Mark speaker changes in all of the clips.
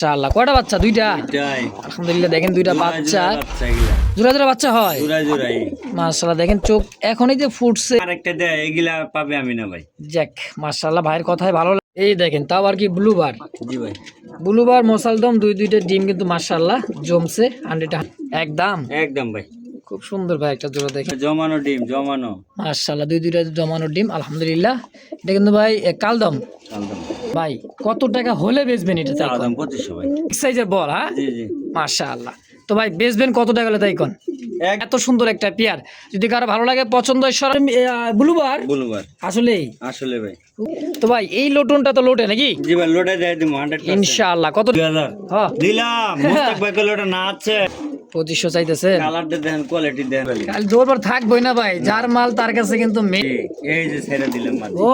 Speaker 1: মাশাআল্লাহ কয়টা বাচ্চা? দুইটা। আলহামদুলিল্লাহ দেখেন দুইটা বাচ্চা, জোড়া জোড়া বাচ্চা হয়। মাশাআল্লাহ দেখেন চোখ এখনই যে ফুটছে।
Speaker 2: আরেকটা দেয় এগুলা পাবে আমি না ভাই।
Speaker 1: যাক মাশাআল্লাহ ভাইয়ের কথাই ভালো লাগে। এই দেখেন তাও আর কি ব্লুবার।
Speaker 2: জি ভাই
Speaker 1: ব্লুবার মোসালদম দুইটা ডিম কিন্তু মাশাআল্লাহ জমছে 100 একদম
Speaker 2: একদম ভাই
Speaker 1: খুব সুন্দর ভাই একটা জোড়া দেখেন
Speaker 2: জমানো ডিম জমানো
Speaker 1: মাশাআল্লাহ দুইটা জমানো ডিম আলহামদুলিল্লাহ। এটা কিন্তু ভাই কালদম ভাই কত টাকা হলে বেচবেন এটা? তাই
Speaker 2: দাম 2500 ভাই
Speaker 1: সাইজের বল। হ্যাঁ
Speaker 2: জি জি
Speaker 1: মাশাআল্লাহ। তো ভাই বেচবেন কত টাকা হলে? তাই কোন এত সুন্দর একটা পেয়ার যদি কারো ভালো লাগে পছন্দ হয় সরাসরি ব্লুবার আসলেই
Speaker 2: আসলে ভাই।
Speaker 1: তো ভাই এই লোটনটা তো লোটে নাকি?
Speaker 2: জি ভাই লোটে দেয় দিমু 100%
Speaker 1: ইনশাআল্লাহ। কত?
Speaker 2: 2000
Speaker 1: হ্যাঁ
Speaker 2: দিলাম। মুস্তাক ভাই কো লোটা না আছে
Speaker 1: 2500 চাইতেছে।
Speaker 2: কালার দেন কোয়ালিটি দেন
Speaker 1: কাল জোরবার থাকবই না ভাই, যার মাল তার কাছে কিন্তু
Speaker 2: এই যে ছেড়ে দিলাম মাদি।
Speaker 1: ও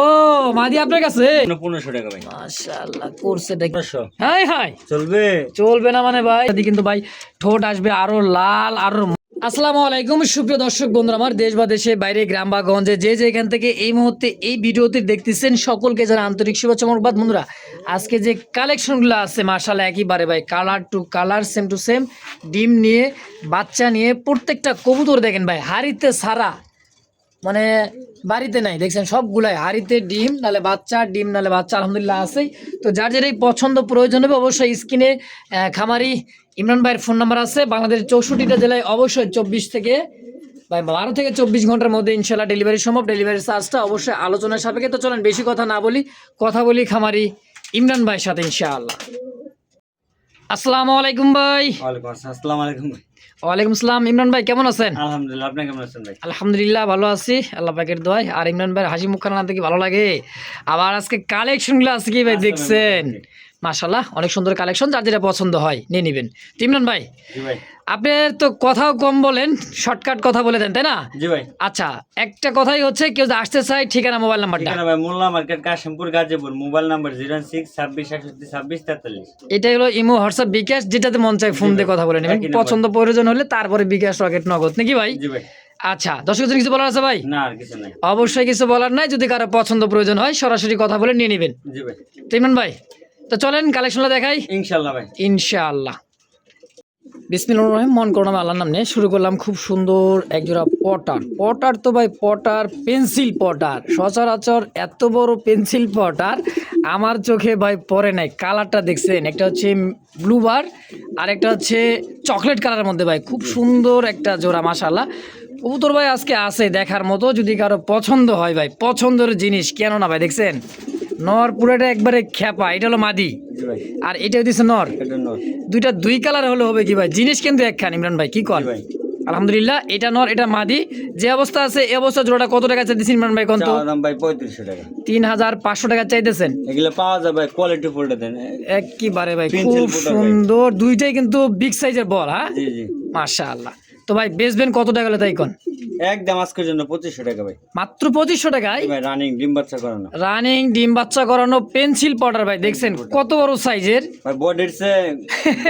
Speaker 1: মাদি আপনার কাছে
Speaker 2: 1500 টাকা ভাই।
Speaker 1: মাশাআল্লাহ করছে দেখো।
Speaker 2: 1500
Speaker 1: হাই হাই
Speaker 2: চলবে
Speaker 1: চলবে না মানে ভাই কিন্তু ভাই ঠোঁট আসবে আরো লাল আরো। আসসালামু আলাইকুম সুপ্রিয় দর্শক বন্ধুরা, আমার দেশ বা দেশের বাইরে গ্রাম বা গঞ্জে যে যেখান থেকে এই মুহূর্তে এই ভিডিওতে দেখতেছেন সকলকে যারা আন্তরিক শুভেচ্ছা মোবারকবাদ। বন্ধুরা আজকে যে কালেকশনগুলো আছে মাশাআল্লাহ একেবারে ভাই colour to colour same to same ডিম নিয়ে বাচ্চা নিয়ে প্রত্যেকটা কবুতর দেখেন ভাই হাড়িতে সারা মানে বাড়িতে নাই দেখছেন সবগুলাই হাড়িতে ডিম নালে বাচ্চা ডিম নালে বাচ্চা আলহামদুলিল্লাহ আছেই। তো যার যেটাই পছন্দ প্রয়োজন হবে অবশ্যই স্ক্রিনে খামারি ইমরান ভাইয়ের ফোন নাম্বার আছে। বাংলাদেশের 64টা জেলায় অবশ্যই 24 থেকে 12 থেকে 24 ঘন্টার মধ্যে ইনশাল্লাহ ডেলিভারি সম্ভব। ডেলিভারি চার্জটা অবশ্যই আলোচনার সাপেক্ষে। তো চলেন বেশি কথা না বলি, কথা বলি খামারি ইমরান ভাইয়ের সাথে ইনশাআল্লাহ। আসসালামু আলাইকুম ভাই।
Speaker 2: ওয়ালাইকুম আসসালাম। আসসালামু আলাইকুম ভাই।
Speaker 1: ওয়ালাইকুম আসসালাম। ইমরান ভাই কেমন আছেন?
Speaker 2: আলহামদুলিল্লাহ, আপনি কেমন আছেন ভাই?
Speaker 1: আলহামদুলিল্লাহ ভালো আছি আল্লাহ পাকের দোয়ায়। আর ইমরান ভাইয়ের হাসি মুখখানা দেখি ভালো লাগে। আবার আজকে কালেকশনগুলো আছে কি ভাই দেখছেন? মাশাআল্লাহ অনেক সুন্দর কালেকশন, যার যেটা পছন্দ হয় নিয়ে নেবেন। ইমরান ভাই
Speaker 2: জি ভাই
Speaker 1: আপনার তো কথাও কম বলেন, শর্টকাট কথা বলে দেন তাই না?
Speaker 2: জি ভাই।
Speaker 1: আচ্ছা একটা কথাই হচ্ছে কেউ যদি আসতে চায় ঠিকানা মোবাইল নাম্বারটা।
Speaker 2: ঠিকানা ভাই Molla market Kashimpur Gazipur, mobile number 062668262643।
Speaker 1: এটাই হলো ইমো হোয়াটসঅ্যাপ বিকাশ, যেটাতে মন চায় ফোন দিয়ে কথা বলে নেবেন। পছন্দ প্রয়োজন হলে তারপরে বিকাশ রকেট নগদ নাকি ভাই?
Speaker 2: জি ভাই।
Speaker 1: আচ্ছা দর্শকদের কিছু বলার আছে ভাই?
Speaker 2: না আর কিছু নাই।
Speaker 1: অবশ্যই কিছু বলার নাই, যদি কারো পছন্দ প্রয়োজন হয় সরাসরি কথা বলে নিয়ে নেবেন।
Speaker 2: জি ভাই।
Speaker 1: ইমরান ভাই তো চলেন কালেকশনটা দেখাই
Speaker 2: ইনশাআল্লাহ ভাই
Speaker 1: ইনশাআল্লাহ। বিসমিল্লাহির রহমানির রহিম, মন করলাম আল্লাহর নাম নিয়ে শুরু করলাম। খুব সুন্দর একজোড়া পটার তো ভাই পটার পেন্সিল পটার, সচরাচর এত বড় পেন্সিল পটার আমার চোখে ভাই পড়ে নাই। কালারটা দেখছেন, একটা হচ্ছে ব্লুবার আর একটা হচ্ছে চকলেট কালারের মধ্যে ভাই খুব সুন্দর একটা জোড়া মাশাআল্লাহ। কবুতর ভাই আজকে আছে দেখার মতো, যদি কারো পছন্দ হয় ভাই পছন্দের জিনিস কেন না ভাই। দেখছেন নর পুরোটা একবারে খ্যাপা, এটা হলো মাদি আর এটা হচ্ছে নর। দুইটা দুই কালার হলে হবে কি ভাই, জিনিস কিন্তু একখান। ইমরান ভাই কি কর? আলহামদুলিল্লাহ এটা নর এটা মাদি, যে অবস্থা আছে এই অবস্থা জোড়াটা কত টাকা চাইতেছেন ইমরান ভাই? কত
Speaker 2: দাম ভাই? 3500 টাকা।
Speaker 1: 3500 টাকা চাইতেছেন।
Speaker 2: এগুলো পাওয়া যায় ভাই, কোয়ালিটি ফুলটা দেন
Speaker 1: একবারে ভাই খুব সুন্দর, দুইটাই কিন্তু বিগ সাইজের বল। হ্যাঁ
Speaker 2: জি জি
Speaker 1: মাশাআল্লাহ। তো ভাই বেচবেন কত টাকা হলে? তাই কোন
Speaker 2: একদম আজকের জন্য 2500 টাকা ভাই।
Speaker 1: মাত্র 2500 টাকায়
Speaker 2: ভাই রানিং ডিম বাচ্চা করানো,
Speaker 1: রানিং ডিম বাচ্চা করানো পেন্সিল পটার ভাই। দেখছেন কত বড় সাইজের,
Speaker 2: ভাই বডির সে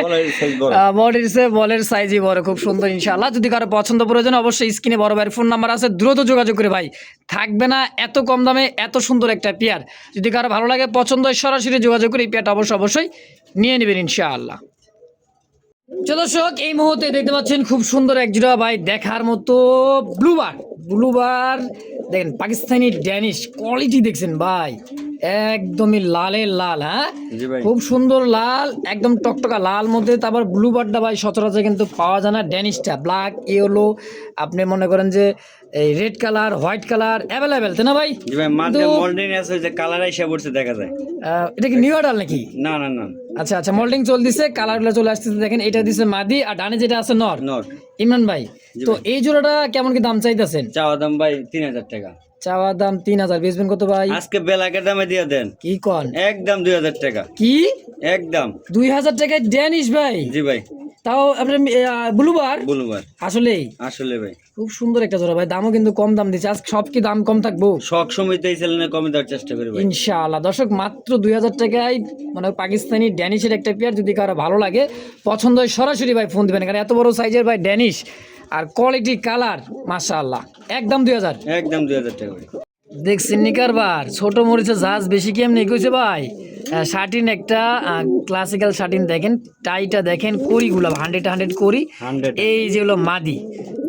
Speaker 2: বলের সাইজ বড়,
Speaker 1: বডির সে বলের সাইজই বড়, খুব সুন্দর ইনশাআল্লাহ। যদি কারো পছন্দ প্রয়োজন অবশ্যই স্ক্রিনে বড় ভাইয়ের ফোন নাম্বার আছে, দ্রুত যোগাযোগ করে ভাই থাকবে না এত কম দামে এত সুন্দর একটা পেয়ার। যদি কারো ভালো লাগে পছন্দ হয় সরাসরি যোগাযোগ করে এই পেয়ারটা অবশ্যই নিয়ে নেবেন ইনশাআল্লাহ। দর্শক এই মুহূর্তে দেখতে পাচ্ছেন খুব সুন্দর এক জোড়া ভাই দেখার মতো ব্লুবার দেখেন পাকিস্তানি ড্যানিশ কোয়ালিটি দেখছেন ভাই একদমই লালের লাল। হ্যাঁ খুব সুন্দর লাল একদম টকটকা লাল মধ্যে, তারপর ব্লুবারটা ভাই সচরাচর কিন্তু পাওয়া যায় না। ড্যানিশটা ব্ল্যাক ইয়েলো আপনি মনে করেন যে এই red colour white colour available তাই না ভাই?
Speaker 2: জি ভাই মাঝে মোল্ডিং আছে যে কালার আইসা পড়ছে দেখা যায়।
Speaker 1: এটা কি নিউ অর্ডার নাকি?
Speaker 2: না না না
Speaker 1: আচ্ছা আচ্ছা মোল্ডিং চলতেছে, কালারগুলো চলে আসতেছে। দেখেন এটা দিছে মাদি আর ডানে যেটা আছে নর। ইমরান ভাই তো এই জোড়াটা কেমন কি দাম চাইতেছেন?
Speaker 2: চাওয়া দাম ভাই 3000 টাকা।
Speaker 1: চাওয়া দাম 3000, বেচবেন কত ভাই?
Speaker 2: আজকে বেলাকে দামে দিয়ে দেন।
Speaker 1: কি কোন?
Speaker 2: একদম 2000 টাকা।
Speaker 1: কি
Speaker 2: একদম
Speaker 1: 2000 টাকায় ড্যানিশ ভাই?
Speaker 2: জি ভাই।
Speaker 1: তাও আপনার ব্লুবার আসলেই
Speaker 2: আসলে ভাই
Speaker 1: খুব সুন্দর একটা জোড়া ভাই, দামও কিন্তু কম দাম দিচ্ছে। আজ সব কি দাম কম থাকবো?
Speaker 2: সব সময় তো এই চ্যানেলে কমে দেওয়ার চেষ্টা করি ভাই
Speaker 1: ইনশাআল্লাহ। দর্শক মাত্র 2000 টাকায় মানে পাকিস্তানি ড্যানিশের একটা পেয়ার, যদি কারো ভালো লাগে পছন্দ হয় সরাসরি ভাই ফোন দিবেন, কারণ এত বড় সাইজের ভাই ড্যানিশ আর কোয়ালিটি কালার মাশাআল্লাহ। একদম 2000
Speaker 2: একদম 2000 টাকা ভাই।
Speaker 1: দেখছেন নি কারবার ছোট মরিচের জাহাজ বেশি কেমনি কইছে ভাই শার্টিন একটা ক্লাসিক্যাল শার্টিন দেখেন টাইটা দেখেন করিগুলো 100 করি
Speaker 2: 100
Speaker 1: এই যে হলো মাদি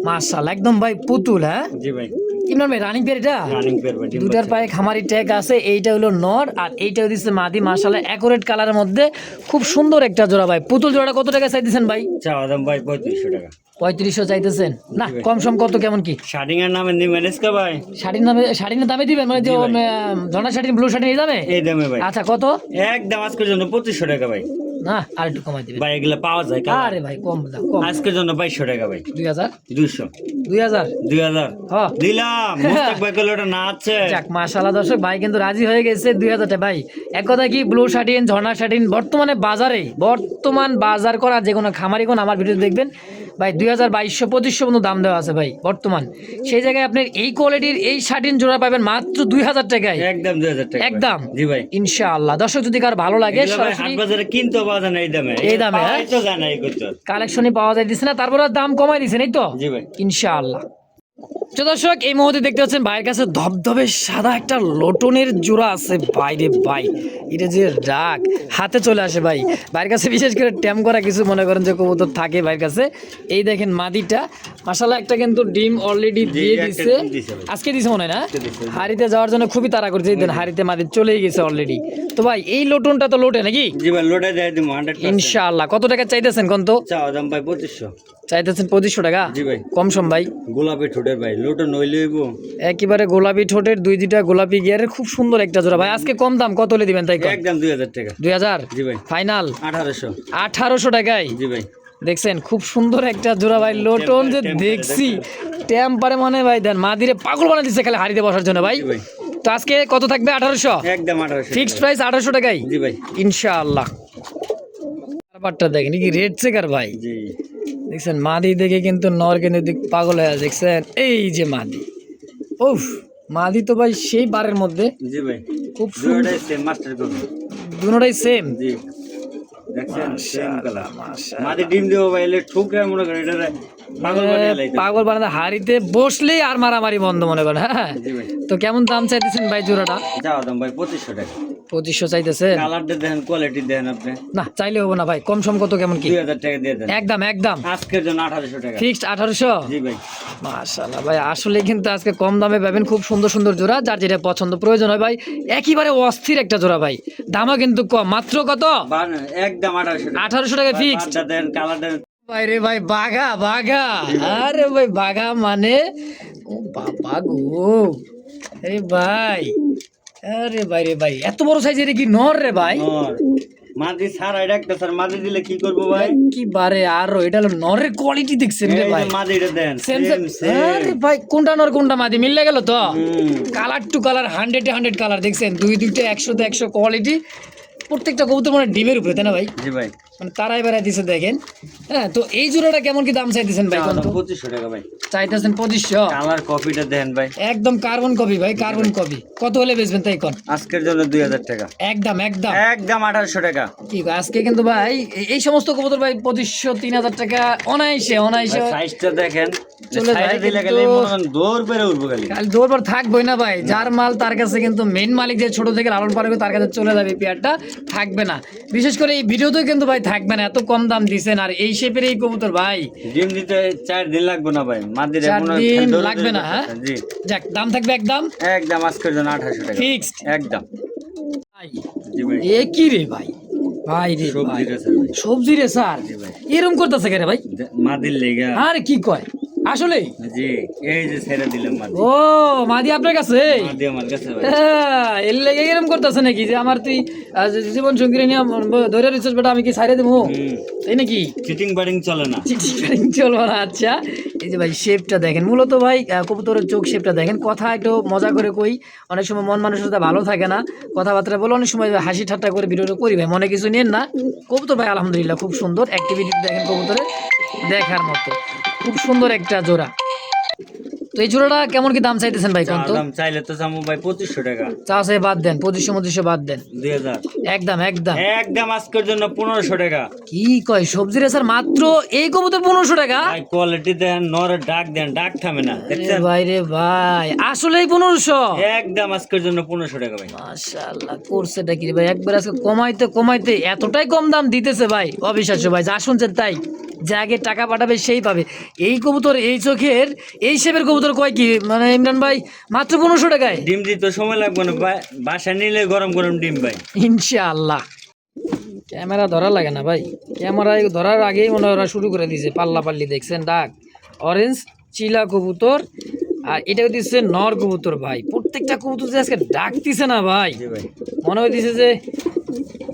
Speaker 1: মাশাআল্লাহ একদম ভাই পুতুল হ্যাঁ
Speaker 2: জি ভাই
Speaker 1: ইমরান ভাই রানিং পেয়ার এটা
Speaker 2: রানিং পেয়ার ভাই ডিম
Speaker 1: দুটার পায়ে খামারি ট্যাগ আছে এইটা হলো নর আর এইটা দিচ্ছে মাদি মাশাআল্লাহ অ্যাকুরেট কালারের মধ্যে খুব সুন্দর একটা জোড়া ভাই পুতুল জোড়াটা কত টাকা চাইতেছেন ভাই
Speaker 2: চাওয়া দাম ভাই 3500 টাকা
Speaker 1: 3500 চাইতেছেন না কম সম কত কেমন কি
Speaker 2: শার্টিং এর নামে নিবেন এসকা ভাই
Speaker 1: শাড়ির দামে দিবেন মানে যে ঝর্ণা শাড়ি ব্লু শাড়ি এই দামে
Speaker 2: এই দামে ভাই
Speaker 1: আচ্ছা কত
Speaker 2: একদম আজকের জন্য 2500 টাকা ভাই
Speaker 1: না আর একটু কমাই দিবেন
Speaker 2: ভাই এগুলা পাওয়া যায় কালার
Speaker 1: আরে ভাই কম দাম কম
Speaker 2: আজকের জন্য 2200 টাকা ভাই
Speaker 1: 2000
Speaker 2: 200
Speaker 1: 2000 হ্যাঁ
Speaker 2: দিলাম মুস্তাক ভাই কইলো ওটা না আছে
Speaker 1: যাক মাশাআল্লাহ দর্শক ভাই কিন্তু রাজি হয়ে গেছে 2000 টাকা ভাই এক কথা কি ব্লু শার্টিন ঝর্ণা শার্টিন বর্তমান বাজার করা যে কোনো খামারি কোন আমার ভিডিও দেখবেন ভাই 2200 2500 পর্যন্ত দাম দেওয়া আছে ভাই বর্তমান সেই জায়গায় আপনার এই কোয়ালিটির এই শার্টিন জোড়া পাবেন মাত্র 2000 টাকায়
Speaker 2: একদম 2000 টাকা
Speaker 1: একদম
Speaker 2: জি ভাই
Speaker 1: ইনশাআল্লাহ দর্শক যদি কার ভালো লাগে
Speaker 2: এগুলা ভাই হাট বাজারে কিনতে পাওয়া যায় না এই দামে
Speaker 1: হ্যাঁ?
Speaker 2: পাওয়াই তো যায় না এই করতে
Speaker 1: কালেকশনই পাওয়া যাইতেছে না তারপরে দাম কমাই দিছেন এই তো
Speaker 2: জি ভাই
Speaker 1: ইনশাআল্লাহ তো দর্শক এই মুহূর্তে দেখতে পাচ্ছেন ভাইয়ের কাছে ধবধবে সাদা একটা লটনের জোড়া আছে বাইরে ভাই এটা যে ডাক হাতে চলে আসে ভাই ভাইয়ের কাছে বিশেষ করে ট্যাম করা কিছু মনে করেন যে কবুতর থাকে ভাইয়ের কাছে এই দেখেন মাদিটা মাশাআল্লাহ একটা কিন্তু ডিম অলরেডি দিয়ে দিছে আজকে দিছে মনে হয় না হাড়িতে যাওয়ার জন্য খুবই তাড়া করছে এই দেন হাড়িতে মাদি চলেই গেছে অলরেডি তো ভাই এই লটনটা তো লোটে নাকি
Speaker 2: জি ভাই লোডে দেয় দিমু 100%
Speaker 1: ইনশাআল্লাহ কত টাকা চাইতেছেন কোন তো
Speaker 2: চাওয়া দাম ভাই 2500
Speaker 1: চাইতেছেন 2500 টাকা
Speaker 2: জি ভাই
Speaker 1: কম সম ভাই
Speaker 2: গোলাপি ঠোঁটের ভাই লোটো নইলে হইবো
Speaker 1: একেবারে গোলাপি ঠোঁটের দুইটা গোলাপি গিয়ারের খুব সুন্দর একটা জোড়া ভাই আজকে কম দাম কত হলে দিবেন তাই
Speaker 2: একদম 2000 টাকা
Speaker 1: 2000
Speaker 2: জি ভাই
Speaker 1: ফাইনাল
Speaker 2: 1800
Speaker 1: টাকায়
Speaker 2: জি ভাই
Speaker 1: দেখছেন খুব সুন্দর একটা জোড়া ভাই লোটন যে দেখছি টেম্পারে মনে ভাই দেন মাদিরে পাগল বানা দিচ্ছে খালি হাড়িতে বসার জন্য ভাই
Speaker 2: জি ভাই
Speaker 1: তো আজকে কত থাকবে 1800
Speaker 2: একদম 1800
Speaker 1: ফিক্সড প্রাইস 1800 টাকায়
Speaker 2: জি ভাই
Speaker 1: ইনশাআল্লাহ ব্যাপারটা দেখেন কি রেড চেকার ভাই
Speaker 2: জি
Speaker 1: দেখছেন মাদি দেখে কিন্তু নর কিন্তু পাগল হয়ে আছে দেখছেন এই যে মাদি উফ মাদি তো ভাই সেই বারের মধ্যে
Speaker 2: জি ভাই
Speaker 1: খুব
Speaker 2: দুটোটাই সেম মাস্টার কপি
Speaker 1: দুটোটাই সেম
Speaker 2: জি দেখছেন সেম কালার মাদি ডিম দেব ভাই এলে ঠুকরা মনে করে এটা পাগল বানিয়ে লাইতে
Speaker 1: পাগল বানাতে হাড়িতে বসলেই আর মারামারি বন্ধ মনে করেন হ্যাঁ
Speaker 2: জি ভাই
Speaker 1: তো কেমন দাম চাইতেছেন ভাই জোড়াটা
Speaker 2: যাও দাম ভাই 2500 টাকা
Speaker 1: 2500 চাইতেছেন
Speaker 2: কালারটা দেখেন কোয়ালিটি দেখেন আপনি
Speaker 1: না চাইলে হবো না ভাই কম সম কত কেমন কি
Speaker 2: 2000 টাকা দিয়ে দেন
Speaker 1: একদম
Speaker 2: আজকের জন্য 1800 টাকা
Speaker 1: ফিক্সড 1800
Speaker 2: জি ভাই
Speaker 1: মাশাআল্লাহ ভাই আসলে কিন্তু আজকে কম দামে পাবেন খুব সুন্দর সুন্দর জোড়া যার যেটা পছন্দ প্রয়োজন হয় ভাই একেবারে অস্থির একটা জোড়া ভাই দামও কিন্তু কম মাত্র কত
Speaker 2: একদম
Speaker 1: 1800 টাকা ফিক্সড
Speaker 2: দেন কালার দেন
Speaker 1: ভাই রে ভাই বাঘা আরে ভাই বাঘা মানে ও বাবা গো আরে ভাই রে ভাই এত বড় সাইজের কি নর রে ভাই
Speaker 2: মাদি সারা একটা স্যার মাদি দিলে কি করব ভাই
Speaker 1: কি বারে আর এটা হলো নরের কোয়ালিটি দেখছেন রে ভাই
Speaker 2: মাদিটা দেন
Speaker 1: সেম আরে ভাই কোনটা নর কোনটা মাদি মিলে গেল তো কালার টু কালার 100 কালার দেখছেন দুইটা 100 তে 100 কোয়ালিটি প্রত্যেকটা কবুতর মানে ডিমের উপরে তাই না ভাই
Speaker 2: জি ভাই
Speaker 1: মানে তারাই বেড়াই দিছে দেখেন হ্যাঁ তো এই জোড়াটা কেমন কি দাম চাইতেছেন ভাই কোন তো
Speaker 2: 2500 টাকা ভাই
Speaker 1: চাইতেছেন 2500
Speaker 2: কালার কপিটা দেন ভাই
Speaker 1: একদম কার্বন কপি ভাই কার্বন কপি কত হলে বেচবেন তাই কোন
Speaker 2: আজকের জন্য 2000 টাকা
Speaker 1: একদম
Speaker 2: 1800 টাকা
Speaker 1: কি আজকে কিন্তু ভাই এই সমস্ত কবুতর ভাই 2500 3000 টাকা অনায়াসে
Speaker 2: সাইজটা দেখেন
Speaker 1: চলে যায়
Speaker 2: সাইজে দিলে গেলে মনে দৌড় পেরে উঠবো
Speaker 1: খালি দৌড়বার থাকবই না ভাই যার মাল তার কাছে কিন্তু মেইন মালিক যে ছোট থেকে লালন পালন করে তার কাছে চলে যাবে পেয়ারটা থাকবে না বিশেষ করে এই ভিডিওতেও কিন্তু ভাই থাকবে না এত কম দাম দিছেন আর এই শেপের এই কবুতর ভাই
Speaker 2: ডিম দিতে 4 দিন লাগবে না ভাই মাদির
Speaker 1: 4 দিন লাগবে না হ্যাঁ
Speaker 2: জি
Speaker 1: যাক দাম থাকবে
Speaker 2: একদম আজকের জন্য 1800 টাকা
Speaker 1: ফিক্সড
Speaker 2: একদম
Speaker 1: ভাই
Speaker 2: জি ভাই
Speaker 1: এ কি রে ভাই ভাই রে ভাই সবজি রে স্যার এরকম করতেছে কেন ভাই
Speaker 2: মাদির লেগা
Speaker 1: আরে কি কয় আসলে
Speaker 2: জি এই যে ছেড়ে দিলাম মাদি
Speaker 1: ও মাদি আপনার কাছে
Speaker 2: মাদি আমার কাছে ভাই
Speaker 1: এর লেগে এরকম করতেছে নাকি যে আমার তুই জীবন সঙ্গী নিয়ে ধরে রিসার্চ বেটা আমি কি ছাইরে দেবো তাই নাকি
Speaker 2: চিটিং বাডিং চলে না
Speaker 1: চলবো না আচ্ছা এই যে ভাই শেপটা দেখেন মূলত ভাই কবুতরের চোখ শেপটা দেখেন কথা একটু মজা করে কই অনেক সময় মন মানুষের সাথে ভালো থাকে না কথাবার্তা বলে অনেক সময় হাসি ঠাট্টা করে ভিডিওটা করি ভাই মনে কিছু নেন না কবুতর ভাই আলহামদুলিল্লাহ খুব সুন্দর অ্যাক্টিভিটি দেখেন কবুতরে দেখার মতো খুব সুন্দর একটা জোড়া তো এই জোড়াটা কেমন কি দাম চাইতেছেন ভাই কোন তো?
Speaker 2: দাম চাইলে তো চামু ভাই 2500 টাকা।
Speaker 1: চা চাই বাদ দেন, 2500 বাদ দেন,
Speaker 2: 2000
Speaker 1: একদম একদম
Speaker 2: একদম আজকের জন্য 1500 টাকা।
Speaker 1: কি কয় সবজি রে স্যার, মাত্র এই কবুতর 1500 টাকা?
Speaker 2: ভাই কোয়ালিটি দেন, নরে ডাক দেন, ডাক থামে না, দেখছেন?
Speaker 1: ভাই রে ভাই, আসলেই 1500?
Speaker 2: একদম আজকের জন্য 1500 টাকা ভাই।
Speaker 1: মাশাআল্লাহ, করছেটা কি রে ভাই, একবার আজকে কমাইতে কমাইতে এতটাই কম দাম দিতেছে ভাই, অবিশ্বাস্য ভাই। যা শুনছেন তাই, যে আগে টাকা পাঠাবে সেই পাবে। এই কবুতর, এই চোখের, এই শেপের কবুতর কয় কি মানে ইমরান ভাই, মাত্র 1500 টাকায়?
Speaker 2: ডিম দিতে সময় লাগবে না ভাই, বাসা নিলে গরম গরম ডিম ভাই।
Speaker 1: ইনশাআল্লাহ। ক্যামেরা ধরা লাগে না ভাই, ক্যামেরায় ধরার আগেই মনে হয় ওরা শুরু করে দিয়েছে পাল্লা পাল্লি। দেখছেন ডাক, অরেঞ্জ চিলা কবুতর, আর এটাও দিচ্ছে নর কবুতর ভাই। প্রত্যেকটা কবুতর যে আজকে ডাকতিছে না ভাই,
Speaker 2: জি ভাই।
Speaker 1: মনে হইতেছে যে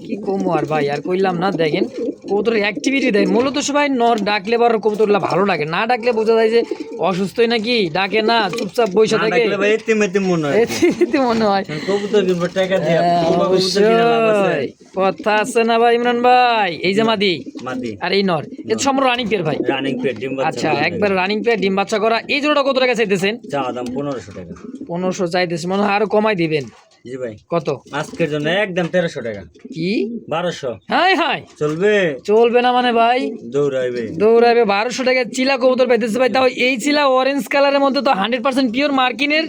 Speaker 1: কি কমো আর ভাই, আর কইলাম না। দেখেন কবুতরের অ্যাক্টিভিটি দেখেন, মূলত সবাই নর ডাকলে বড় কবুতরগুলো ভালো লাগে, না ডাকলে বোঝা যায় যে অসুস্থই নাকি, ডাকে না, চুপচাপ বসে
Speaker 2: না
Speaker 1: থাকে,
Speaker 2: ডাকলে ভাই এতে মেতে মনে হয়।
Speaker 1: এতে মনে হয়।
Speaker 2: কবুতর কিনবো টাকা দিয়ে, কবুতর কিনা লাভ আছে?
Speaker 1: অবশ্যই কথা আছে না ভাই ইমরান ভাই। এই যে মাদি
Speaker 2: মাদি
Speaker 1: আর এই নর, এটা সম্পূর্ণ রানিং পেয়ার ভাই।
Speaker 2: রানিং পেট ডিম বাচ্চা।
Speaker 1: আচ্ছা, একবার রানিং পেয়ার ডিম বাচ্চা করা। এই জোড়াটা কত টাকা চাইতেছেন?
Speaker 2: চা দাম 1500 টাকা।
Speaker 1: 1500 চাইতেছে, মনে হয় আরো কমাই দিবেন।
Speaker 2: জি ভাই।
Speaker 1: কত?
Speaker 2: আজকের জন্য একদম 1300 টাকা।
Speaker 1: কি
Speaker 2: 1200
Speaker 1: হাই হাই,
Speaker 2: চলবে?
Speaker 1: চলবে না মানে ভাই,
Speaker 2: দৌড়াইবে
Speaker 1: দৌড়াবে। 1200 টাকা চিলা কবুতর পাইতেছে ভাই, তাও এই চিলা অরেঞ্জ কালারের মধ্যে তো 100% পিওর মার্কিনের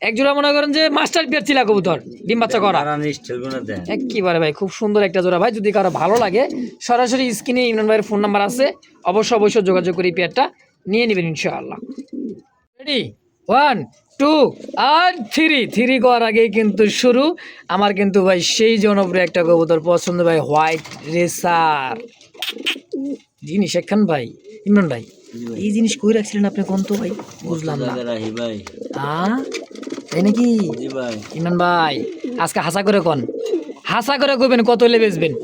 Speaker 1: এক জোড়া, মনে করেন যে মাস্টার পিয়ার চিলা কবুতর, ডিম বাচ্চা করা।
Speaker 2: রানি স্টিল গুলো দেন
Speaker 1: একেবারে ভাই, খুব সুন্দর একটা জোড়া ভাই। যদি কারো ভালো লাগে, সরাসরি স্ক্রিনে ইমরান ভাইয়ের ফোন নাম্বার আছে, অবশ্যই যোগাযোগ করে এই পেয়ারটা নিয়ে নেবেন ইনশাআল্লাহ। রেডি, 1 2 আর 3 করার আগেই কিন্তু শুরু। আমার কিন্তু ভাই সেই জনপ্রিয় একটা কবুতর পছন্দ ভাই, হোয়াইট রেসার। জিনিস একখান ভাই, ইমরান ভাই এই জিনিস কই রাখছিলেন আপনি কোন তো ভাই, বুঝলাম না।
Speaker 2: রাহি ভাই।
Speaker 1: তাই নাকি?
Speaker 2: জি ভাই।
Speaker 1: ইমরান ভাই আজকে হাসা করে কোন, হাসা করে কইবেন কত হলে বেচবেন।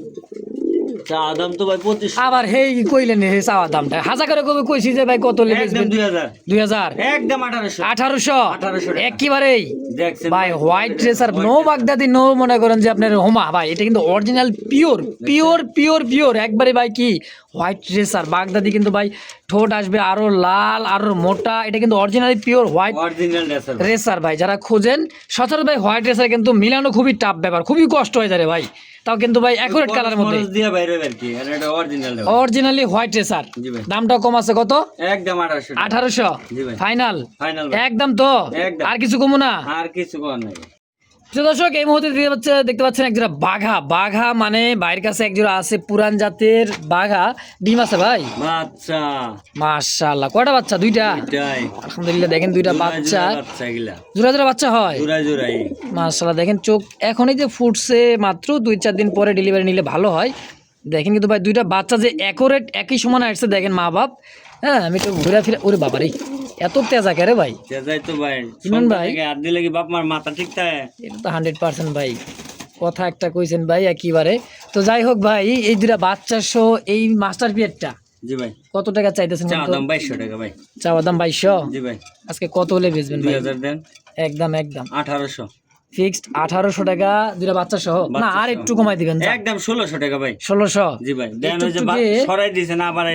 Speaker 2: চা দাম তো ভাই 2500।
Speaker 1: আবার হেই কইলেন হে চাওয়া দামটা হাসা করে কবে কইছি যে ভাই কত হলে
Speaker 2: একদম
Speaker 1: বেচবেন?
Speaker 2: 2000
Speaker 1: 2000,
Speaker 2: একদম 1800
Speaker 1: 1800
Speaker 2: টাকা।
Speaker 1: একেবারেই
Speaker 2: দেখছেন
Speaker 1: ভাই। হোয়াইট রেসার, নো বাগদাদি, নো মনে করেন যে আপনার হোমা ভাই, এটা কিন্তু original pure pure pure pure একবারে ভাই। কি হোয়াইট রেসার বাগদাদি কিন্তু ভাই, ঠোঁট আসবে আরো লাল আরো মোটা, এটা কিন্তু originally pure white
Speaker 2: original racer
Speaker 1: racer ভাই। যারা খোঁজেন সচরাচর ভাই হোয়াইট রেসার কিন্তু মিলানো খুবই টাফ ব্যাপার, খুবই কষ্ট হয়ে যায় রে ভাই। তাও কিন্তু ভাই অ্যাকুরেট কালারের মধ্যে
Speaker 2: দিয়ে বাইরে আর কি, আর এটা অরিজিনাল
Speaker 1: অরিজিনালি হোয়াইট রেসার।
Speaker 2: জি ভাই।
Speaker 1: দামটা কম আছে কত?
Speaker 2: একদম 1800 টাকা।
Speaker 1: 1800
Speaker 2: জি ভাই।
Speaker 1: ফাইনাল?
Speaker 2: ফাইনাল
Speaker 1: একদম তো,
Speaker 2: একদম।
Speaker 1: আর কিছু কমো না?
Speaker 2: আর কিছু করার নাই।
Speaker 1: তো দর্শক এই মুহূর্তে দেখতে পাচ্ছেন এক জোড়া বাঘা। বাঘা মানে ভাইয়ের কাছে এক জোড়া আছে পুরান জাতের বাঘা, ডিম আছে ভাই।
Speaker 2: বাচ্চা
Speaker 1: মাশাআল্লাহ, কয়টা বাচ্চা? দুইটা,
Speaker 2: এটাই
Speaker 1: আলহামদুলিল্লাহ। দেখেন দুইটা বাচ্চা,
Speaker 2: বাচ্চা গিলা
Speaker 1: জোড়া জোড়া বাচ্চা হয়
Speaker 2: জোড়াই জোড়াই।
Speaker 1: মাশাআল্লাহ। দেখেন চোখ এখনই যে ফুটছে মাত্র, 2-4 দিন পরে ডেলিভারি নিলে ভালো হয়। দেখেন কিন্তু ভাই দুইটা বাচ্চা যে অ্যাকুরেট একই সমান আসছে, দেখেন মা বাপ। হ্যাঁ, আমি তো ঘুরে ফিরে, ওরে বাবারে এত তেজা কে রে ভাই?
Speaker 2: তেজাই তো ভাই,
Speaker 1: ইমরান ভাই
Speaker 2: আর দিলে কি বাপ মার মাথা ঠিক থাকে?
Speaker 1: এটা তো 100% ভাই, কথা একটা কইছেন ভাই একেবারে। তো যাই হোক ভাই, এই দুটা বাচ্চা সহ এই মাস্টার পিয়ারটা
Speaker 2: জি ভাই।
Speaker 1: কত টাকা চাইতেছেন?
Speaker 2: চা দাম 2200 টাকা ভাই।
Speaker 1: চাওয়া দাম 2200।
Speaker 2: জি ভাই।
Speaker 1: আজকে কত হলে বেচবেন ভাই?
Speaker 2: 2000 দেন।
Speaker 1: একদম একদম
Speaker 2: 1800
Speaker 1: ফিক্সড 1800 টাকা, দুটা বাচ্চা সহ। না আর একটু কমাই দিবেন,
Speaker 2: একদম 1600 টাকা ভাই।
Speaker 1: 1600?
Speaker 2: জি ভাই। দেন ওই যে সরাই দিয়েছেন আবার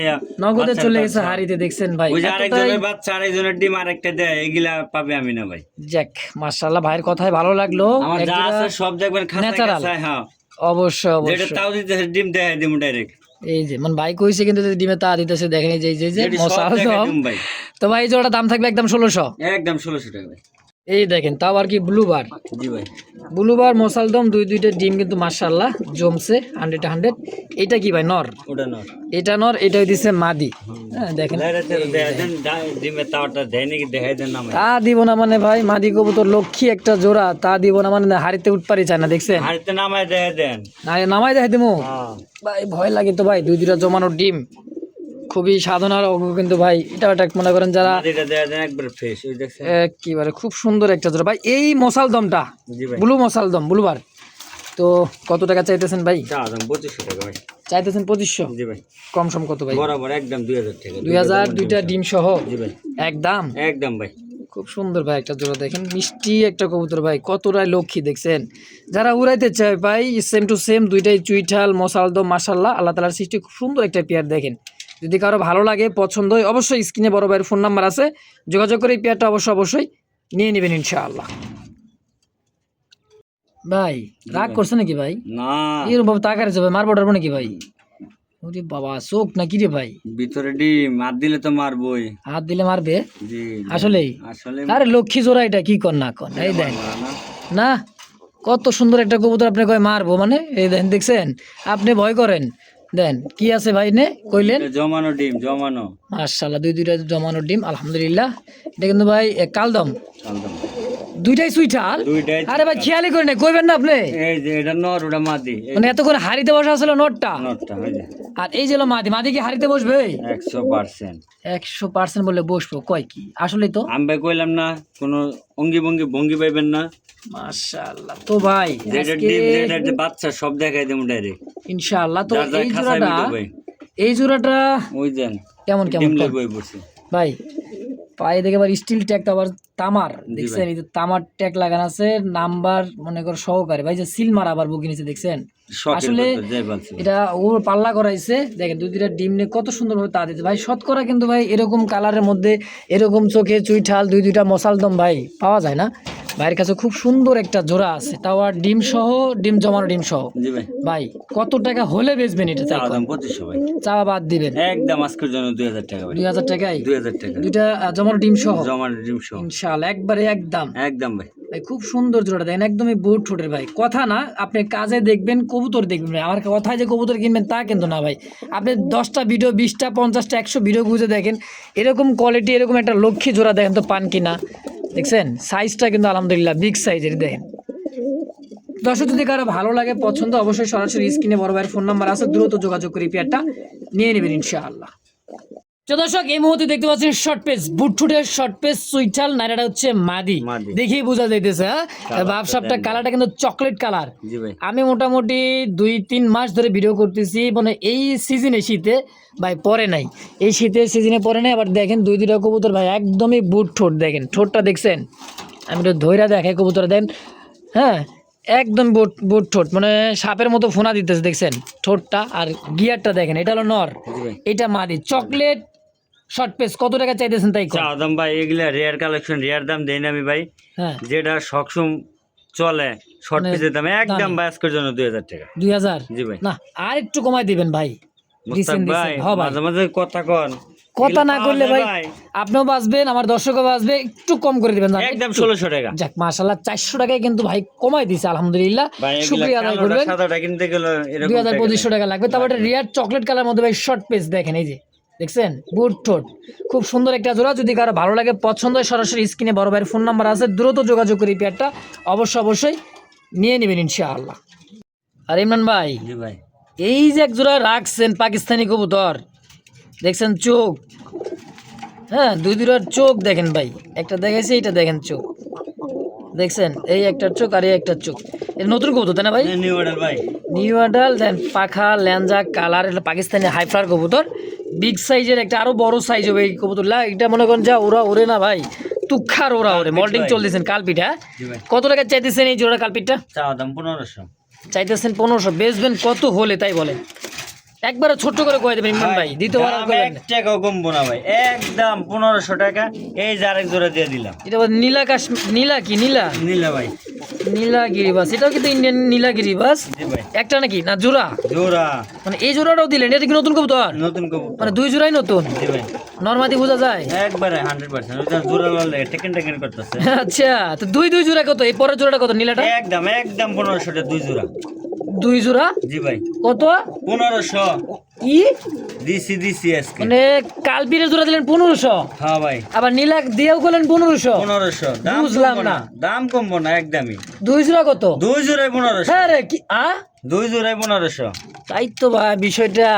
Speaker 1: নগদে চলে গেছে হারিতে, দেখছেন ভাই।
Speaker 2: ওই যে আরেকজনের বাচ্চা আরেকজনের ডিম আরেকটা দেয়, এগুলা পাবে আমি না ভাই।
Speaker 1: যাক মাশাআল্লাহ, ভাইয়ের কথাই ভালো লাগলো।
Speaker 2: আমার যা আছে সব দেখবেন খাঁচায়
Speaker 1: ন্যাচারাল,
Speaker 2: খাঁচায়। হ্যাঁ
Speaker 1: অবশ্যই
Speaker 2: যেটা
Speaker 1: অবশ্যই।
Speaker 2: তাও দিতে ডিম দেয় দিম ডাইরেক্ট।
Speaker 1: এই যে মানে ভাই কইছে কিন্তু যে ডিমে তা দিতেছে, দেখেন এই যে এই যে
Speaker 2: যেটি সব
Speaker 1: মশাল
Speaker 2: দেখাই
Speaker 1: দম।
Speaker 2: দিম ভাই।
Speaker 1: তো ভাই এই জোড়াটা দাম থাকবে একদম 1600।
Speaker 2: একদম 1600 টাকা ভাই।
Speaker 1: এই দেখেন তাও আর কি ব্লুবার।
Speaker 2: জি ভাই।
Speaker 1: ব্লুবার মশালদম, দুইটা ডিম কিন্তু মাশাআল্লাহ জমছে 100-100। এটা কি ভাই নর?
Speaker 2: ওটা নর।
Speaker 1: এটা নর, এটা হইছে মাদি। হ্যাঁ দেখেন
Speaker 2: দেন ডিমে তাওটা দেয় নাকি দেখাই দেন না।
Speaker 1: তা দিব না মানে ভাই, মাদি কবুতর লক্ষ্মী একটা জোড়া, তা দিব না মানে হাড়িতে উঠপারি চায় না, দেখছেন?
Speaker 2: হাড়িতে নামায় দেয় দেন।
Speaker 1: না নামাই দেখাই দিমু
Speaker 2: হ্যাঁ
Speaker 1: ভাই, ভয় লাগে তো ভাই। দুইটা জমানোর ডিম খুবই সাধনার অঙ্গ কিন্তু ভাই। এটা মনে করেন যারা
Speaker 2: এটা দেয় দেন একবার ফ্রেশ, ওই দেখছেন
Speaker 1: একেবারে খুব সুন্দর একটা জোড়া ভাই। এই মশালদমটা
Speaker 2: জি ভাই।
Speaker 1: ব্লু মশালদম, ব্লুবার। তো কত টাকা চাইতেছেন ভাই?
Speaker 2: চা দাম 2500 টাকা ভাই।
Speaker 1: চাইতেছেন 2500?
Speaker 2: জি ভাই।
Speaker 1: কম সম কত ভাই?
Speaker 2: বরাবর একদম 2000 টাকা।
Speaker 1: 2000 দুইটা ডিম সহ?
Speaker 2: জি ভাই।
Speaker 1: একদম
Speaker 2: একদম ভাই।
Speaker 1: খুব সুন্দর ভাই একটা জোড়া। দেখেন মিষ্টি একটা কবুতর ভাই, কতটাই লক্ষ্মী, দেখছেন? যারা উড়াইতে চায় ভাই সেম টু সেম দুইটাই চুইঠাল মশালদম, মাশাআল্লাহ। আল্লাহ তাআলার সৃষ্টি, খুব সুন্দর একটা পেয়ার। দেখেন যদি কারো ভালো লাগে পছন্দ হয় অবশ্যই স্ক্রিনে বড় ভাইয়ের ফোন নাম্বার আছে, যোগাযোগ করে এই পেয়ারটা অবশ্যই নিয়ে নেবেন ইনশাআল্লাহ। ভাই রাগ করছে নাকি ভাই?
Speaker 2: না
Speaker 1: এরকম ভাবে তাকারে যাবে, মারবো টারবো নাকি ভাই? ওরে বাবা চোখ নাকি রে ভাই?
Speaker 2: ভিতরে ডিম হাত দিলে তো মারবই।
Speaker 1: হাত দিলে মারবে?
Speaker 2: জি
Speaker 1: আসলেই?
Speaker 2: আসলে
Speaker 1: আরে লক্ষ্মী জোড়া এটা, কি কর না কর, এই দেন
Speaker 2: না
Speaker 1: না, কত সুন্দর একটা কবুতর আপনি কয় মারবো মানে, এই দেন দেখছেন, আপনি ভয় করেন। দেন কি আছে ভাই নে কইলেন?
Speaker 2: এটা জমানো ডিম জমানো।
Speaker 1: মাশাআল্লাহ দুইটা জমানো ডিম আলহামদুলিল্লাহ। এটা কিন্তু ভাই কালদম
Speaker 2: কালদম
Speaker 1: দুইটাই সুইটাল।
Speaker 2: দুইটাই
Speaker 1: আরে ভাই খেয়ালই করেন নাই, কইবেন না আপনি?
Speaker 2: এই যে এটা নর ওটা মাদি, এই
Speaker 1: মানে এতক্ষণ হাড়িতে বসা ছিল নটটা,
Speaker 2: নরটা ওই যে
Speaker 1: আর এই যে হলো মাদি। মাদি কি হাড়িতে বসবে?
Speaker 2: 100%।
Speaker 1: 100% বলে বসবো, কয় কি আসলেই তো।
Speaker 2: আমি ভাই কইলাম না কোনো অঙ্গি ভঙ্গি পাইবেন না।
Speaker 1: মাশাআল্লাহ। তো ভাই
Speaker 2: যেটা
Speaker 1: আজকে
Speaker 2: ডিম যেটা যে বাচ্চা সব দেখাই দেবো ডাইরেক্ট।
Speaker 1: ইনশাআল্লাহ। তো
Speaker 2: যার যার
Speaker 1: এই
Speaker 2: খাঁচায়
Speaker 1: জোড়াটা,
Speaker 2: বিধু ভাই।
Speaker 1: এই জোড়াটা
Speaker 2: ওই দেন
Speaker 1: কেমন
Speaker 2: ডিম
Speaker 1: কেমন
Speaker 2: লই বই বসে
Speaker 1: ভাই? পায়ে দেখে আবার স্টিল ট্যাগ, তো আবার তামার দেখছেন,
Speaker 2: ভাই।
Speaker 1: এই যে তামার ট্যাগ লাগানো আছে, নাম্বার মনে করো সহকারে ভাই, যে সিল মারা আবার বুকি নিচে দেখছেন।
Speaker 2: শখের
Speaker 1: আসলে
Speaker 2: ভিতর যাই বলছি।
Speaker 1: এটা ওর পাল্লা করাইছে, দেখেন দুইটা ডিম নিয়ে কত সুন্দরভাবে তা দিতে ভাই। শতকরা কিন্তু ভাই এরকম কালারের মধ্যে এরকম চোখে চুইঠাল দুইটা মশালদম ভাই পাওয়া যায় না। ভাইয়ের কাছে খুব সুন্দর একটা জোড়া আছে, তাও আর ডিম সহ, ডিম জমানো ডিম সহ।
Speaker 2: জি ভাই
Speaker 1: ভাই কত টাকা হলে বেচবেন এটা?
Speaker 2: চাওয়া দাম 2500 ভাই।
Speaker 1: চাওয়া বাদ দিবেন
Speaker 2: একদম আজকের জন্য 2000 টাকা ভাই।
Speaker 1: 2000 টাকায়
Speaker 2: 2000 টাকা
Speaker 1: দুইটা জমানো ডিম সহ
Speaker 2: জমানো ডিম সহ
Speaker 1: ইনশাআল্লাহ একবারে একদম।
Speaker 2: একদম ভাই।
Speaker 1: ভাই খুব সুন্দর জোড়াটা দেখেন, একদমই বুট ঠোঁটের ভাই। কথা না, আপনি কাজে দেখবেন, কবুতর দেখবেন ভাই। আমার কথায় যে কবুতর কিনবেন তা কিন্তু না ভাই, আপনি 10টা ভিডিও 20টা 50টা 100 ভিডিও বুঝে দেখেন, এরকম কোয়ালিটি এরকম একটা লক্ষ্মী জোড়া দেখেন তো পান কিনা। দেখছেন সাইজটা কিন্তু আলহামদুলিল্লাহ বিগ সাইজের দেখেন। দর্শক যদি কারো ভালো লাগে পছন্দ অবশ্যই সরাসরি স্ক্রিনে বড় ভাইয়ের ফোন নাম্বার আছে, দ্রুত যোগাযোগ করে পেয়ারটা নিয়ে নেবেন ইনশাআল্লাহ। তো দর্শক এই মুহূর্তে দেখতে পাচ্ছেন শর্ট পেস বুটফুটের শর্ট পেস সুইটাল নাইরাটা হচ্ছে মাদি,
Speaker 2: মাদি।
Speaker 1: দেখেই বোঝা যাইতেছে। হ্যাঁ বাপসাপটা কালারটা কিন্তু চকলেট কালার।
Speaker 2: জি ভাই
Speaker 1: আমি মোটামুটি 2-3 মাস ধরে ভিডিও করতেছি, মানে এই সিজনে শীতে ভাই পরে নাই, এই শীতের সিজনে পরে নাই। আবার দেখেন দুইটা কবুতর ভাই একদমই বুট ঠোঁট, দেখেন ঠোঁটটা দেখছেন, আমি তো ধৈরা দেখাই কবুতর দেন। হ্যাঁ একদম বুট বুট ঠোঁট, মানে সাপের মতো ফোনা দিতেছে দেখছেন ঠোঁটটা। আর গিয়ারটা দেখেন, এটা হলো নর,
Speaker 2: জি ভাই।
Speaker 1: এটা মাদি। চকলেট শর্ট পেস কত টাকা চাইতেছেন তাই কর?
Speaker 2: চাওয়া দাম ভাই এগুলা রেয়ার কালেকশন, রেয়ার দাম দেই না আমি ভাই।
Speaker 1: হ্যাঁ
Speaker 2: যেটা সবসময় চলে শর্ট
Speaker 1: মানে
Speaker 2: পিসের দাম একদম
Speaker 1: দামে।
Speaker 2: ভাই আজকের জন্য 2000 টাকা।
Speaker 1: 2000
Speaker 2: জি ভাই।
Speaker 1: না আর একটু কমাই দিবেন ভাই।
Speaker 2: মুস্তাক ভাই
Speaker 1: হ ভাই,
Speaker 2: মাঝে মাঝে কথা কন,
Speaker 1: কথা
Speaker 2: এগুলা
Speaker 1: না
Speaker 2: পাওয়া
Speaker 1: করলে
Speaker 2: যায়
Speaker 1: ভাই আপনিও বাঁচবেন, আমার দর্শকও বাঁচবে, একটু কম করে দিবেন না?
Speaker 2: একদম
Speaker 1: একটু।
Speaker 2: 1600 টাকা
Speaker 1: যাক মাশাআল্লাহ 400 টাকায় কিন্তু ভাই কমাই দিছে আলহামদুলিল্লাহ,
Speaker 2: ভাই। এগুলা
Speaker 1: শুকরিয়া আদায়
Speaker 2: কালোটা
Speaker 1: করবেন।
Speaker 2: সাদাটা কিনতে গেলে এরকম
Speaker 1: 2000-2500 টাকা লাগবে। তারপর এটা রিয়ার চকলেট কালার মধ্যে ভাই শর্ট পেস দেখেন, এই যে দেখছেন বুট ঠোঁট, খুব সুন্দর একটা জোড়া। যদি কারো ভালো লাগে পছন্দ হয় সরাসরি স্ক্রিনে বড় ভাইয়ের ফোন নাম্বার আছে, দ্রুত যোগাযোগ করে এই পেয়ারটা অবশ্যই নিয়ে নেবেন ইনশাআল্লাহ। আর ইমরান ভাই
Speaker 2: জি ভাই
Speaker 1: এই যে এক জোড়া রাখছেন পাকিস্তানি কবুতর, দেখছেন চোখ, হ্যাঁ দুইটার চোখ দেখেন ভাই, একটা দেখাইছে, এটা দেখেন চোখ দেখছেন, এই একটার চোখ আর এই একটার চোখ। এটা নতুন কবুতর তাই না ভাই?
Speaker 2: নিউ অর্ডার ভাই।
Speaker 1: নিউ আডাল দেন, পাখা ল্যাঞ্জা কালার, এটা পাকিস্তানি হাইফ্লার কবুতর, বিগ সাইজের একটা আরো বড় সাইজ হবে এই কবুতর। এটা মনে করেন যা ওরা ওরে না ভাই, তুক্ষার ওরা ওরে মল্টিং চলতেছেন কালপিট। হ্যাঁ
Speaker 2: জি ভাই
Speaker 1: কত টাকা চাইতেছেন এই জোড়া কালপিটটা?
Speaker 2: চাওয়া দাম 1500।
Speaker 1: চাইতেছেন 1500, বেচবেন কত হলে তাই বলেন? একবারে ছোট্ট করে কয়ে দেবেন ইমরান ভাই, দ্বিতীয়বার আর
Speaker 2: দাম
Speaker 1: কইবেন
Speaker 2: 1
Speaker 1: না।
Speaker 2: টাকাও কমবো না ভাই, একদম 1500 টাকা। এই যে আরেক জোড়া দিয়ে দিলাম।
Speaker 1: এটা আবার নীলা কি নীলা
Speaker 2: নিলা ভাই।
Speaker 1: নীলাগিরি বাস, এটাও কিন্তু ইন্ডিয়ান নীলাগিরি বাস।
Speaker 2: জি ভাই
Speaker 1: একটা নাকি না জোড়া?
Speaker 2: জোড়া
Speaker 1: মানে এই জোড়াটাও দিলেন, এটা কি নতুন কবুতর?
Speaker 2: নতুন কবুতর।
Speaker 1: মানে দুই জোড়াই নতুন,
Speaker 2: জি ভাই
Speaker 1: নরমাদি বোঝা যায়।
Speaker 2: একবারে 100%। ওটা জোড়া লালে টেকেন করতেছে।
Speaker 1: আচ্ছা তো দুই জোড়া কত? এই পরের জোড়াটা কত নীলাটা?
Speaker 2: একদম 1500 টাকা দুই জোড়া।
Speaker 1: দুই জোড়া
Speaker 2: জি ভাই
Speaker 1: কত?
Speaker 2: 1500
Speaker 1: কি
Speaker 2: দিছি আজকে।
Speaker 1: মানে কালপিরের জোড়া দিলেন 1500,
Speaker 2: হ্যাঁ ভাই
Speaker 1: আবার নীলা দিয়েও করলেন 1500?
Speaker 2: 1500 দাম
Speaker 1: বুঝলাম
Speaker 2: কমবো
Speaker 1: না।
Speaker 2: দাম কমবো না একদমই।
Speaker 1: দুই জোড়া কত?
Speaker 2: দুই জোড়ায় 1500।
Speaker 1: হ্যাঁ রে কি
Speaker 2: দুই জোড়ায় 1500।
Speaker 1: তাই তো ভাই বিষয়টা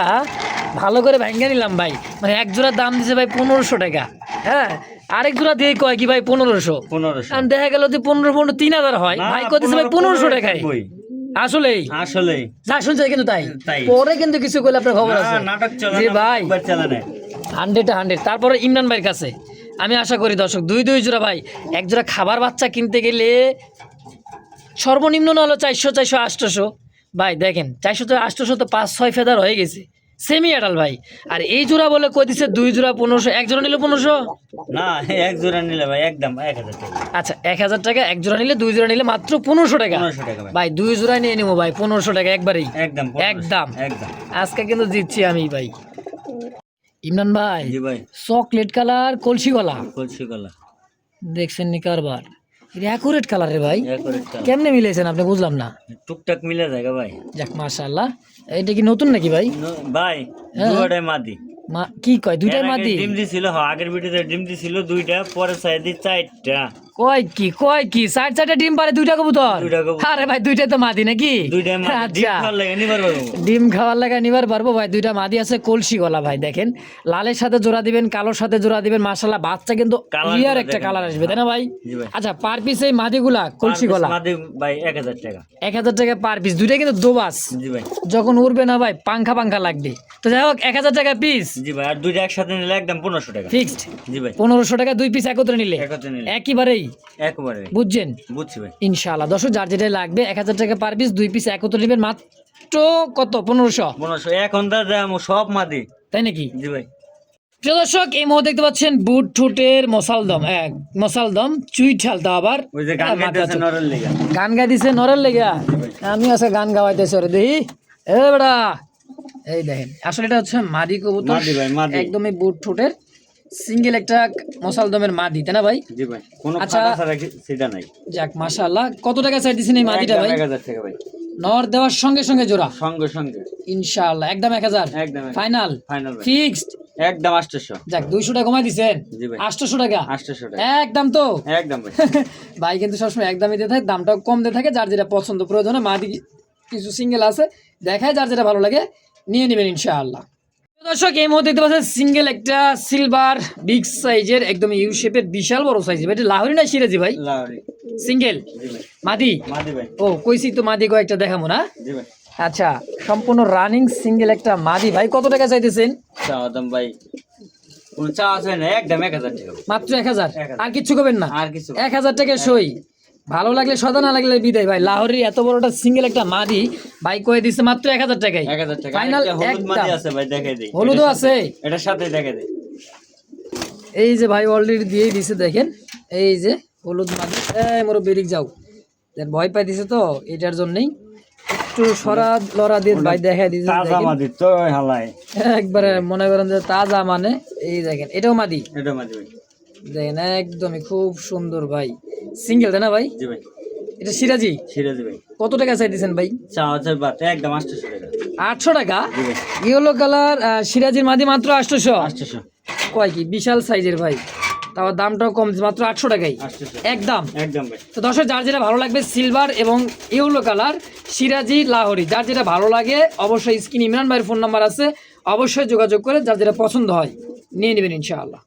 Speaker 1: ভালো করে ভাঙ্গা নিলাম ভাই। মানে এক জোড়ার দাম দিছে ভাই 1500 টাকা, হ্যাঁ আরেক জোড়া দিয়ে কয় কি ভাই 1500।
Speaker 2: 1500
Speaker 1: আর দেখা গেল যে 15 3000 হয়,
Speaker 2: না,
Speaker 1: ভাই কত দিছে ভাই 1500 টাকায়।
Speaker 2: বই।
Speaker 1: আসলেই
Speaker 2: আসলেই
Speaker 1: যা শুনছে কিন্তু তাই
Speaker 2: তাই।
Speaker 1: পরে কিন্তু কিছু করলে আপনার খবর আছে।
Speaker 2: নাটক চলে
Speaker 1: জি
Speaker 2: না,
Speaker 1: ভাই
Speaker 2: একবার চালা না।
Speaker 1: 100 তারপরে ইমরান ভাইয়ের কাছে আমি আশা করি দর্শক দুই জোড়া ভাই, এক জোড়া খাবার বাচ্চা কিনতে গেলে সর্বনিম্ন না হলো 400 800। ভাই দেখেন 400 800 তো 5-6 ফেদার হয়ে গেছে, সেমি অ্যাডাল ভাই। আর এই জোড়া বলে কই দিছে 2 জোড়া 1500, এক জোড়া নিলে 1500।
Speaker 2: না এক জোড়া নিলে ভাই একদম 1000 টাকা।
Speaker 1: আচ্ছা 1000 টাকা, এক জোড়া নিলে 2 জোড়া নিলে মাত্র 1500 টাকা।
Speaker 2: 1500 টাকা ভাই।
Speaker 1: ভাই 2 জোড়া নিয়ে নিবো ভাই 1500 টাকা একবারেই।
Speaker 2: একদম
Speaker 1: একদম
Speaker 2: একদম।
Speaker 1: আজকে কিন্তু জিতছি আমি ভাই। ইমরান ভাই
Speaker 2: জি ভাই,
Speaker 1: চকলেট কালার কলসি গলা
Speaker 2: কলসি কলা
Speaker 1: দেখছেন নি কারবার, এটা অ্যাকুরেট কালার রে ভাই,
Speaker 2: করে
Speaker 1: কেমনে মিলেছেন আপনি বুঝলাম না।
Speaker 2: টুকটাক মিলে যায় ভাই।
Speaker 1: যাক মাশাআল্লাহ। এটা কি নতুন নাকি ভাই?
Speaker 2: ভাই
Speaker 1: হ্যাঁ।
Speaker 2: দুটাই মাদি।
Speaker 1: কি কয় দুইটাই
Speaker 2: এর আগে
Speaker 1: মাদি?
Speaker 2: ডিম দিছিল, হ্যাঁ আগের ভিডিওতে ডিম দিছিল 2টা, পরে সাইডে 4টা।
Speaker 1: কয় কি চার চারটা ডিম পারে 2টা কবুতর?
Speaker 2: 2টা কবুতর।
Speaker 1: আরে ভাই 2টাই তো মাদি নাকি?
Speaker 2: 2টাই মাদি। ডিম
Speaker 1: আচ্ছা
Speaker 2: খাওয়ার লাগে নিবার পারবো।
Speaker 1: ডিম খাওয়ার লাগা নিবার পারবো ভাই। 2টা মাদি আছে কলসি গলা ভাই, দেখেন লালের সাথে জোড়া দিবেন, কালোর সাথে জোড়া দিবেন, মাশাআল্লাহ বাচ্চা কিন্তু
Speaker 2: Colour
Speaker 1: ক্লিয়ার
Speaker 2: গুলো
Speaker 1: একটা
Speaker 2: দেখেন।
Speaker 1: কালার আসবে তাই না ভাই?
Speaker 2: জি ভাই।
Speaker 1: আচ্ছা পার পিস এই মাদিগুলা কলসি
Speaker 2: পার পিস
Speaker 1: গলা
Speaker 2: মাদি ভাই 1000 টাকা।
Speaker 1: 1000 টাকা পার পিস, 2টাই কিন্তু দোবাস,
Speaker 2: জি ভাই।
Speaker 1: যখন উড়বে না ভাই পাংখা পাংখা লাগবে। তো যাই হোক 1000 টাকা পিস
Speaker 2: জি ভাই, আর 2টা একসাথে নিলে একদম 1500 টাকা।
Speaker 1: ফিক্সড।
Speaker 2: জি ভাই,
Speaker 1: 1500 টাকা 2 পিস একত্রে নিলে
Speaker 2: একসাথে নিলে
Speaker 1: একেবারেই
Speaker 2: একবারে
Speaker 1: বুঝছেন
Speaker 2: বুঝছি ভাই।
Speaker 1: ইনশাআল্লাহ। দর্শক যার যেটা লাগবে 1000 টাকা পার পিস, 2 পিস একত্রে নেবেন মাত্র কত 1500
Speaker 2: 1500 এখন দা দাম সব মাদি।
Speaker 1: তাই নাকি?
Speaker 2: জি ভাই।
Speaker 1: প্রিয় দর্শক এই মুহূর্তে দেখতে পাচ্ছেন বুট ঠুটের মশালদম চুইঠাল তো আবার
Speaker 2: ওই যে গান গাইতেছে নরের লেগা।
Speaker 1: গান গাই দিছে নরের লেগা। আমি আজকে গান গাওয়াইতেছি ওরে দেখি এ বেটা। এই দেখেন আসলে এটা হচ্ছে মাদি কবুতর,
Speaker 2: মাদি ভাই, মাদি।
Speaker 1: একদমই বুট ঠুটের সিঙ্গেল একটা মশালদমের মাদি তাই না ভাই?
Speaker 2: জি ভাই, কোনো
Speaker 1: আচ্ছা।
Speaker 2: ফাটা ছাড়া সেটা নাই।
Speaker 1: যাক মাশাআল্লাহ। কত টাকা চাই দিছেন এই মাদিটা ভাই?
Speaker 2: 1000 টাকা ভাই।
Speaker 1: নর দেওয়ার সঙ্গে সঙ্গে জোড়া
Speaker 2: সঙ্গে সঙ্গে
Speaker 1: ইনশাআল্লাহ একদম 1000
Speaker 2: একদম
Speaker 1: ফাইনাল
Speaker 2: ফাইনাল ভাই।
Speaker 1: ফিক্সড।
Speaker 2: একদম 800।
Speaker 1: যাক 200 টাকা কমাই দিছেন।
Speaker 2: জি ভাই।
Speaker 1: 800 টাকা
Speaker 2: 800 টাকা
Speaker 1: একদম তো
Speaker 2: একদম ভাই।
Speaker 1: ভাই কিন্তু সবসময় একদমই দিয়ে থাকে, দামটাও কম দিয়ে থাকে। যার যেটা পছন্দ প্রয়োজন হয়, মাদি কিছু সিঙ্গেল আছে দেখায়, যার যেটা ভালো লাগে নিয়ে নেবেন ইনশাআল্লাহ। দর্শক এই মুহূর্তে দেখতে পাচ্ছেন সিঙ্গেল একটা সিলভার বিগ সাইজের একদম ইউ শেপের বিশাল বড় সাইজের, এটা লাহোরি না সিরাজি ভাই?
Speaker 2: লাহোরি।
Speaker 1: সিঙ্গেল
Speaker 2: জি ভাই,
Speaker 1: মাদি।
Speaker 2: মাদি ভাই।
Speaker 1: ও কইছি তো মাদি কয়েকটা দেখাবো না।
Speaker 2: জি ভাই।
Speaker 1: আচ্ছা সম্পূর্ণ রানিং সিঙ্গেল একটা মাদি ভাই, কত টাকা চাইতেছেন?
Speaker 2: দাম ভাই কোন চা আছে না, একদম 1000 টাকা
Speaker 1: মাত্র 1000,
Speaker 2: 1000
Speaker 1: আর কিছু করবেন না?
Speaker 2: আর কিছু
Speaker 1: 1000 টাকা সই। ভালো লাগলে সদা, না লাগলে বিদায় ভাই। লাহোরের এত বড়টা সিঙ্গেল একটা মাদি ভাই কয়ে দিচ্ছে মাত্র 1000 টাকায়
Speaker 2: 1000 টাকা।
Speaker 1: ফাইনাল।
Speaker 2: একটা হলুদ মাদি আছে ভাই, দেখাই দেই।
Speaker 1: হলুদও আছে
Speaker 2: এটার সাথে দেখাই দেই।
Speaker 1: এই যে ভাই অলরেডি দিয়েই দিছে, দেখেন এই যে হলুদ মাদি। এই মোর বেরিক যাও, দেন ভয় পাই দিছে তো এটার জন্যই একটু সরা লড়া দিয়ে ভাই দেখাই দিছে।
Speaker 2: তাজা
Speaker 1: দেখেন
Speaker 2: মাদি তো হালাই।
Speaker 1: একবারে মনে করেন যে তাজা, মানে এই দেখেন এটাও মাদি,
Speaker 2: এটা মাদি ভাই।
Speaker 1: দেখেন একদমই খুব সুন্দর ভাই, সিঙ্গেল তাই না ভাই?
Speaker 2: জি ভাই।
Speaker 1: এটা সিরাজি।
Speaker 2: সিরাজি ভাই।
Speaker 1: কত টাকা চাই দিছেন ভাই?
Speaker 2: চা আছে বাট একদম 800 টাকা।
Speaker 1: 800 টাকা।
Speaker 2: জি ভাই।
Speaker 1: ইয়েলো কালার সিরাজির মাদি মাত্র 800।
Speaker 2: 800
Speaker 1: কয় কি বিশাল সাইজের ভাই, তাও দামটাও কম, মাত্র 800 টাকাই
Speaker 2: 800
Speaker 1: একদম।
Speaker 2: একদম ভাই।
Speaker 1: তো দর্শক যার যেটা ভালো লাগবে সিলভার এবং ইয়েলো কালার সিরাজি লাহোরি, যার যেটা ভালো লাগে অবশ্যই স্ক্রিন ইমরান ভাইয়ের ফোন নাম্বার আছে, অবশ্যই যোগাযোগ করে যার যেটা পছন্দ হয় নিয়ে নেবেন ইনশাআল্লাহ।